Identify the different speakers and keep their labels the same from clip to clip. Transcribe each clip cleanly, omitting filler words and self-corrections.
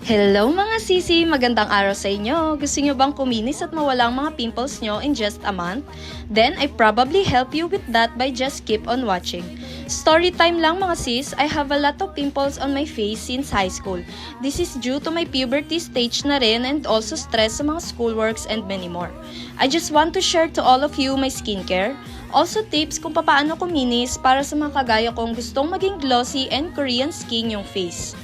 Speaker 1: Hello mga sisi! Magandang araw sa inyo! Gusto nyo bang kuminis at mawala ang mga pimples nyo in just a month? Then, I probably help you with that by just keep on watching. Story time lang mga sis, I have a lot of pimples on my face since high school. This is due to my puberty stage na rin and also stress sa mga schoolworks and many more. I just want to share to all of you my skincare. Also tips kung paano kuminis para sa mga kagaya kong gustong maging glossy and Korean skin yung face.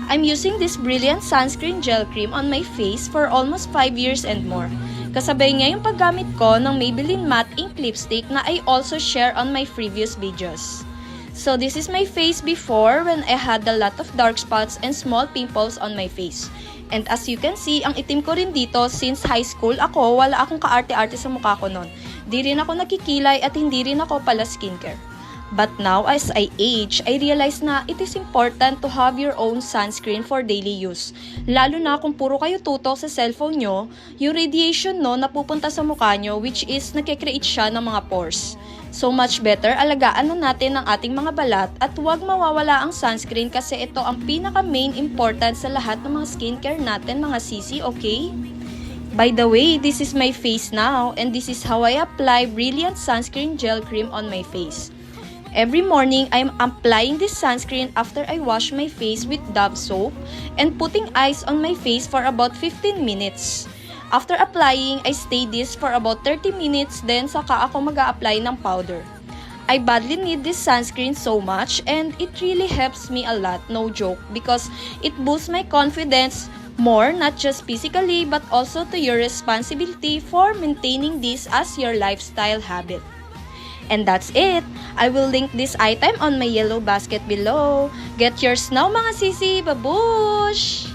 Speaker 1: I'm using this brilliant sunscreen gel cream on my face for almost 5 years and more. Kasabay niya yung paggamit ko ng Maybelline Matte Ink Lipstick na I also share on my previous videos. So this is my face before when I had a lot of dark spots and small pimples on my face. And as you can see, ang itim ko rin dito since high school ako, wala akong kaarte-arte sa mukha ko nun. Di rin ako nakikilay at hindi rin ako pala skincare. But now, as I age, I realize na it is important to have your own sunscreen for daily use. Lalo na kung puro kayo tutok sa cellphone nyo, yung radiation napupunta sa mukha nyo which is nagkikreate siya ng mga pores. So much better, alagaan na natin ang ating mga balat at huwag mawawala ang sunscreen kasi ito ang pinaka-main important sa lahat ng mga skincare natin mga sisi, okay? By the way, this is my face now and this is how I apply Brilliant Sunscreen Gel Cream on my face. Every morning, I'm applying this sunscreen after I wash my face with Dove soap and putting ice on my face for about 15 minutes. After applying, I stay this for about 30 minutes then saka ako mag-a-apply ng powder. I badly need this sunscreen so much and it really helps me a lot, no joke, because it boosts my confidence more, not just physically but also to your responsibility for maintaining this as your lifestyle habit. And that's it. I will link this item on my yellow basket below. Get yours now mga sisi. Babush!